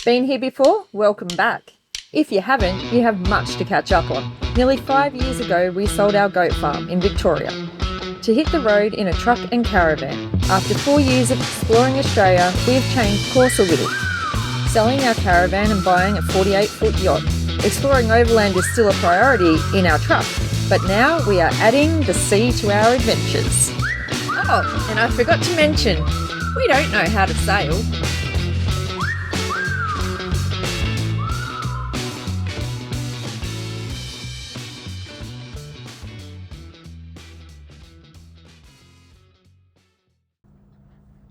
Been here before? Welcome back. If you haven't, you have much to catch up on. Nearly 5 years ago, we sold our goat farm in Victoria to hit the road in a truck and caravan. After 4 years of exploring Australia, we have changed course a little, selling our caravan and buying a 48-foot yacht. Exploring overland is still a priority in our truck, but now we are adding the sea to our adventures. Oh, and I forgot to mention, we don't know how to sail.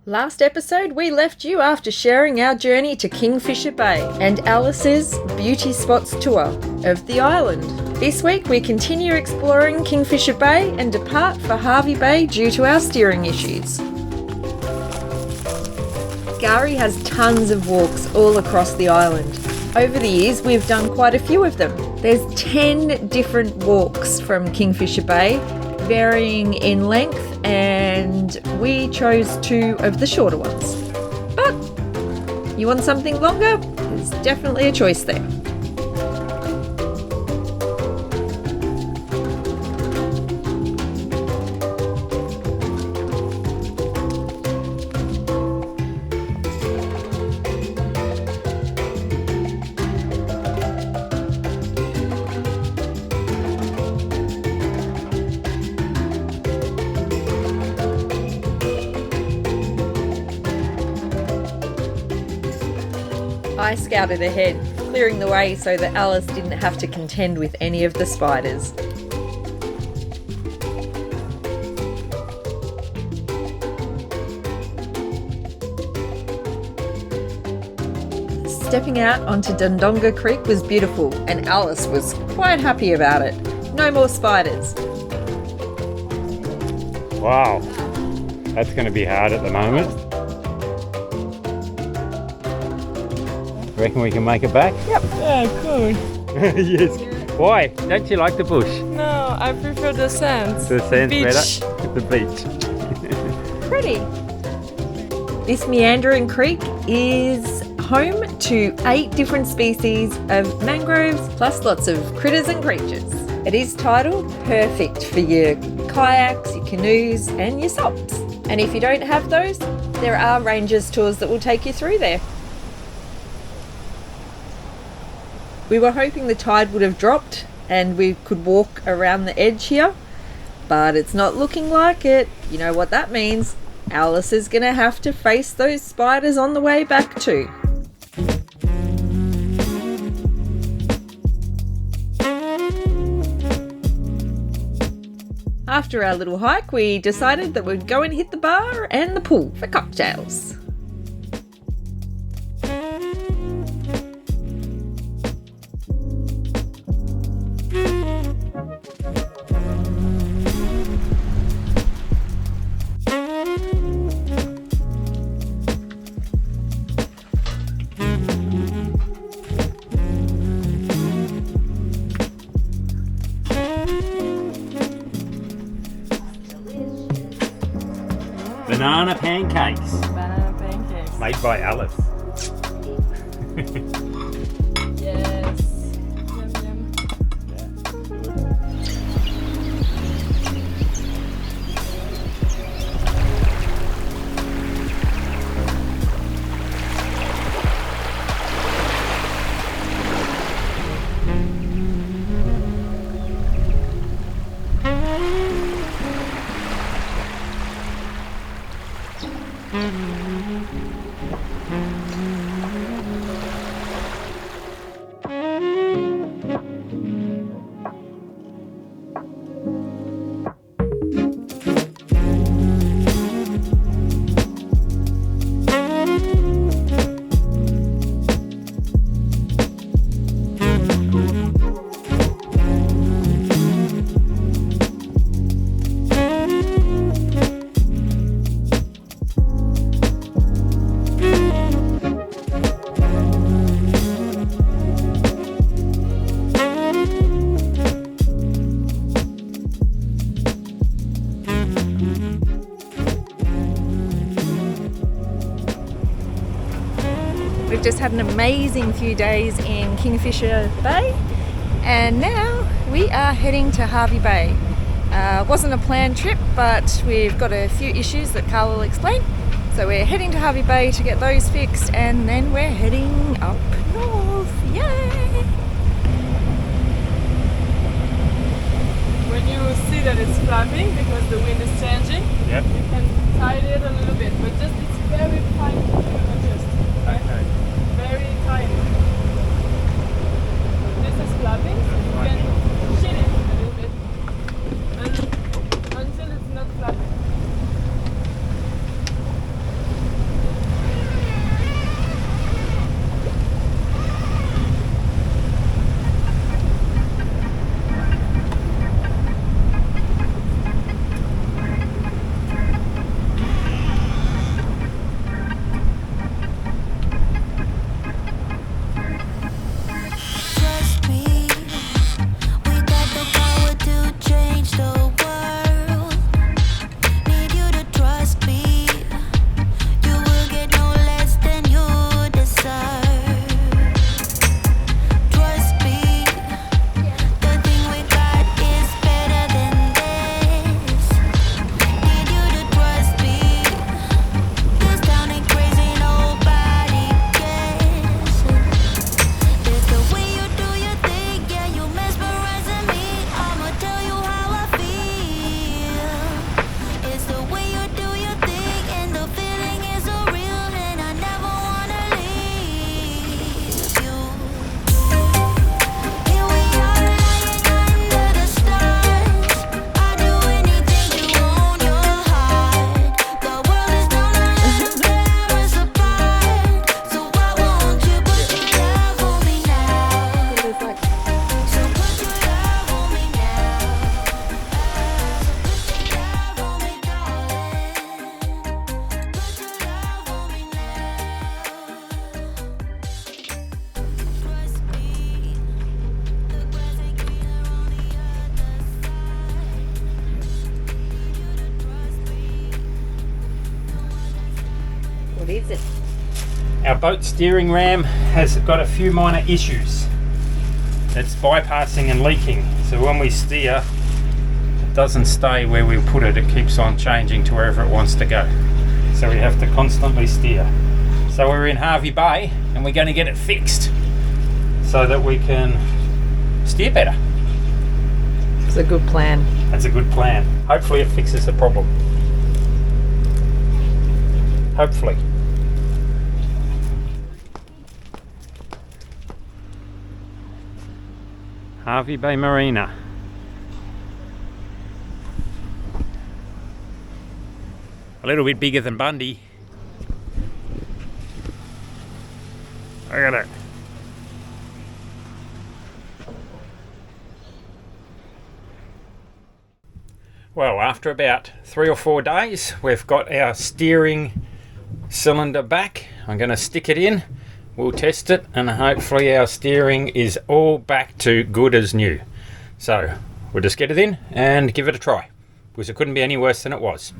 Last episode, we left you after sharing our journey to Kingfisher Bay and Alice's Beauty Spots tour of the island. This week, we continue exploring Kingfisher Bay and depart for Hervey Bay due to our steering issues. Gary has tons of walks all across the island. Over the years, we've done quite a few of them. There's 10 different walks from Kingfisher Bay, varying in length, and we chose 2 of the shorter ones. But you want something longer? There's definitely a choice there. I scouted ahead, clearing the way so that Alice didn't have to contend with any of the spiders. Stepping out onto Dundonga Creek was beautiful, and Alice was quite happy about it. No more spiders. Wow, that's going to be hard at the moment. Reckon we can make it back? Yep. Yeah, cool. Yes. Why? Don't you like the bush? No, I prefer the sand. The sand's Beach. better? The beach. Pretty. This meandering creek is home to 8 different species of mangroves, plus lots of critters and creatures. It is titled perfect for your kayaks, your canoes and your SOPs. And if you don't have those, there are rangers tours that will take you through there. We were hoping the tide would have dropped and we could walk around the edge here, but it's not looking like it. You know what that means? Alice is going to have to face those spiders on the way back too. After our little hike, we decided that we'd go and hit the bar and the pool for cocktails. Banana pancakes. Banana pancakes. Made by Alice. Yes. Yum yum. just had an amazing few days in Kingfisher Bay, and now we are heading to Hervey Bay. Wasn't a planned trip, but we've got a few issues that Karl will explain. So we're heading to Hervey Bay to get those fixed, and then we're heading up north. Yay! When you see that it's flapping because the wind is changing, Yep. you can tighten it a little bit, but just it's very fine to adjust. Okay. Very tiny. This is flapping, so you can shit it a little bit until it's not flapping. What is it? Our boat steering ram has got a few minor issues. It's bypassing and leaking, so when we steer, it doesn't stay where we put it. It keeps on changing to wherever it wants to go. So we have to constantly steer. So we're in Hervey Bay and we're going to get it fixed so that we can steer better. It's a good plan. That's a good plan. Hopefully it fixes the problem. Hopefully. Hervey Bay Marina. A little bit bigger than Bundy. Look at it. Well, after about 3 or 4 days, we've got our steering cylinder back. I'm going to stick it in. We'll test it, and hopefully our steering is all back to good as new. So we'll just get it in and give it a try, because it couldn't be any worse than it was.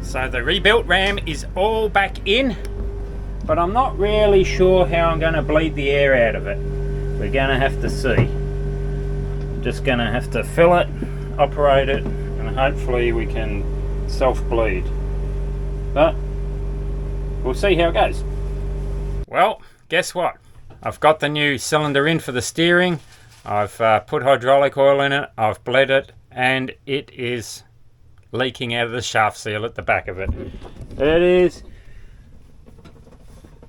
So the rebuilt ram is all back in, but I'm not really sure how I'm going to bleed the air out of it. We're going to have to see. I'm just going to have to fill it, operate it, and hopefully we can self-bleed. But we'll see how it goes. Well, guess what? I've got the new cylinder in for the steering. I've put hydraulic oil in it, I've bled it, and it is leaking out of the shaft seal at the back of it. It is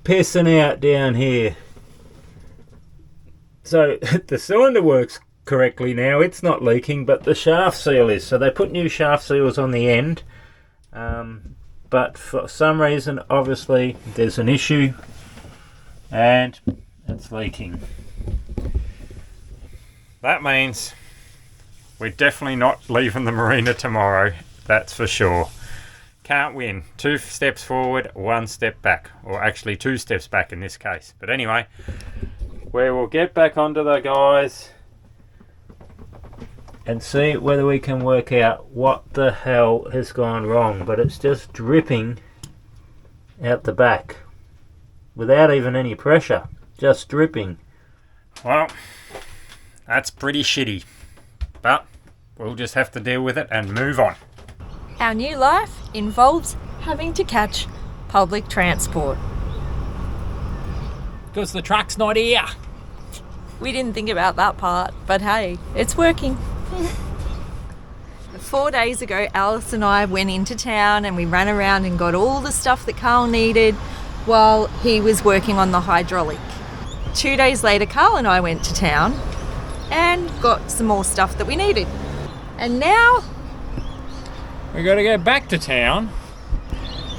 pissing out down here. So the cylinder works correctly now, it's not leaking, but the shaft seal is. So they put new shaft seals on the end, but for some reason obviously there's an issue and it's leaking. That means we're definitely not leaving the marina tomorrow, that's for sure. Can't win. 2 steps forward, 1 step back, or actually 2 steps back in this case. But anyway, we will get back onto the guys and see whether we can work out what the hell has gone wrong. But it's just dripping out the back without even any pressure, just dripping. Well, that's pretty shitty, but we'll just have to deal with it and move on. Our new life involves having to catch public transport. Because the truck's not here. We didn't think about that part, but hey, it's working. 4 days ago, Alice and I went into town and we ran around and got all the stuff that Karl needed while he was working on the hydraulic. 2 days later, Karl and I went to town and got some more stuff that we needed. And now we got to go back to town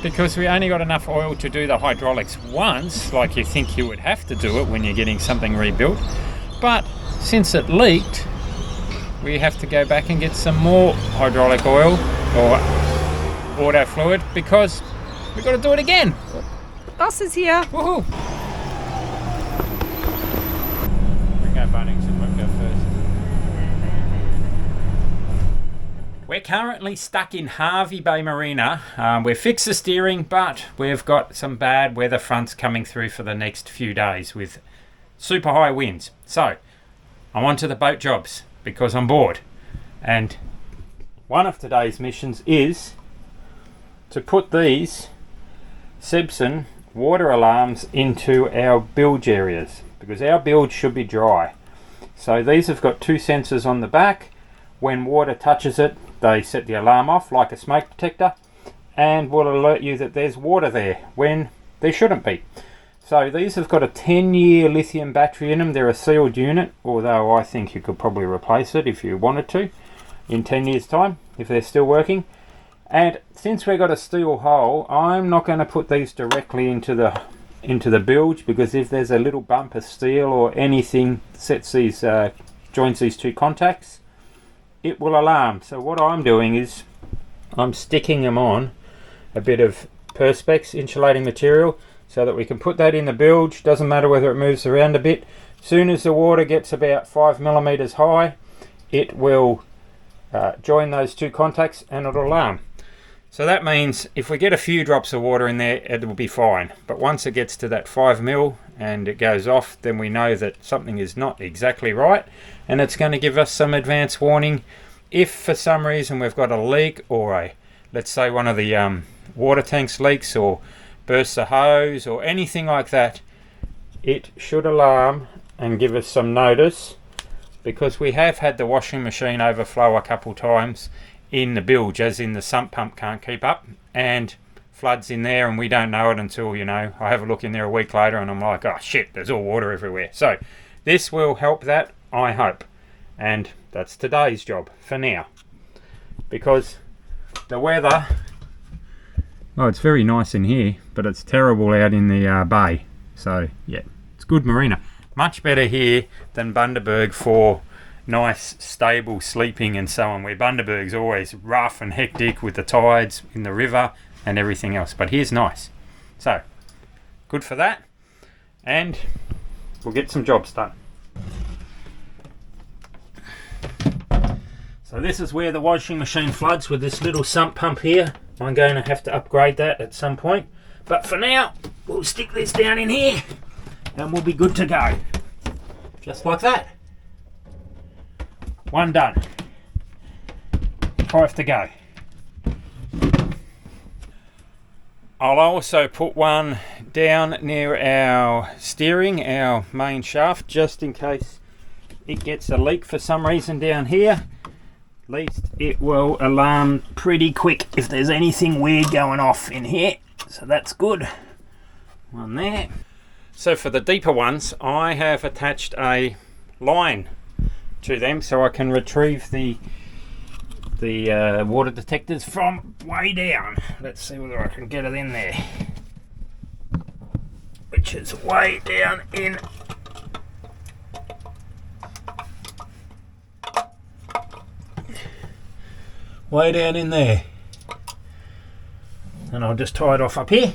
because we only got enough oil to do the hydraulics once, like you think you would have to do it when you're getting something rebuilt. But since it leaked, we have to go back and get some more hydraulic oil or auto fluid because we've got to do it again. Boss is here. Woohoo! We go Bunnings and we'll go first. We're currently stuck in Hervey Bay Marina. We've fixed the steering, but we've got some bad weather fronts coming through for the next few days with super high winds. So I'm on to the boat jobs because I'm bored. And one of today's missions is to put these Sebson Water Alarms into our bilge areas because our bilge should be dry. So these have got 2 sensors on the back. When water touches it, they set the alarm off like a smoke detector and will alert you that there's water there when there shouldn't be. So these have got a 10-year lithium battery in them. They're a sealed unit, although I think you could probably replace it if you wanted to in 10 years time if they're still working. And since we've got a steel hull, I'm not going to put these directly into the bilge because if there's a little bump of steel or anything sets these joins these 2 contacts, it will alarm. So what I'm doing is I'm sticking them on a bit of Perspex insulating material so that we can put that in the bilge. Doesn't matter whether it moves around a bit. Soon as the water gets about 5 millimeters high, it will join those 2 contacts and it'll alarm. So that means if we get a few drops of water in there, it will be fine. But once it gets to that 5 mil and it goes off, then we know that something is not exactly right. And it's going to give us some advance warning if for some reason we've got a leak or let's say one of the water tanks leaks or bursts a hose or anything like that. It should alarm and give us some notice because we have had the washing machine overflow a couple times in the bilge, as in the sump pump can't keep up and floods in there and we don't know it until, I have a look in there a week later and I'm like, oh shit, there's all water everywhere. So this will help that, I hope. And that's today's job for now. Because the weather, oh, it's very nice in here, but it's terrible out in the bay. So yeah, it's good marina. Much better here than Bundaberg for nice stable sleeping and so on, where Bundaberg's always rough and hectic with the tides in the river and everything else. But here's nice. So good for that, and we'll get some jobs done. So this is where the washing machine floods with this little sump pump here. I'm going to have to upgrade that at some point, but for now we'll stick this down in here and we'll be good to go, just like that. One done. 5 to go. I'll also put one down near our steering, our main shaft, just in case it gets a leak for some reason down here. At least it will alarm pretty quick if there's anything weird going off in here. So that's good. One there. So for the deeper ones, I have attached a line to them so I can retrieve the water detectors from way down. Let's see whether I can get it in there, which is way down in there, and I'll just tie it off up here.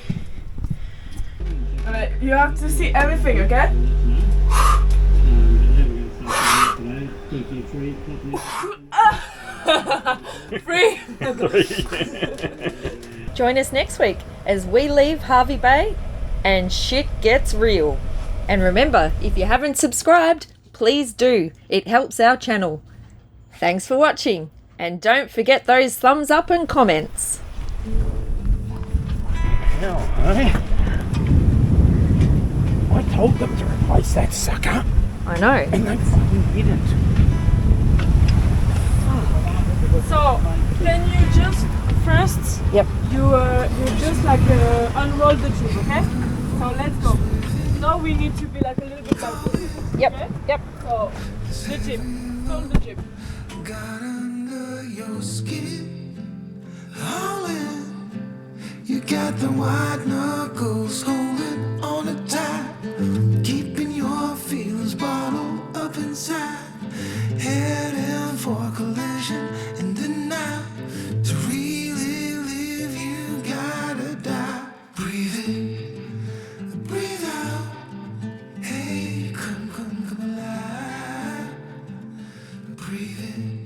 But you have to see everything, okay? Free. Join us next week as we leave Hervey Bay and shit gets real. And remember, if you haven't subscribed, please do. It helps our channel. Thanks for watching, and don't forget those thumbs up and comments. Hell, eh? I told them to replace that sucker, I know. and they fucking didn't. So, can you just first, Yep. you just like unroll the tube, okay? So let's go. Now we need to be like a little bit like this. Yep. Okay? Yep. So, the tip, hold the tip. Got under your skin, all in. You got the white knuckles holding on it tight, keeping your feelings bottled up inside. Heading for collision in the night. To really live, you gotta die. Breathe in, breathe out. Hey, come alive. Breathe in.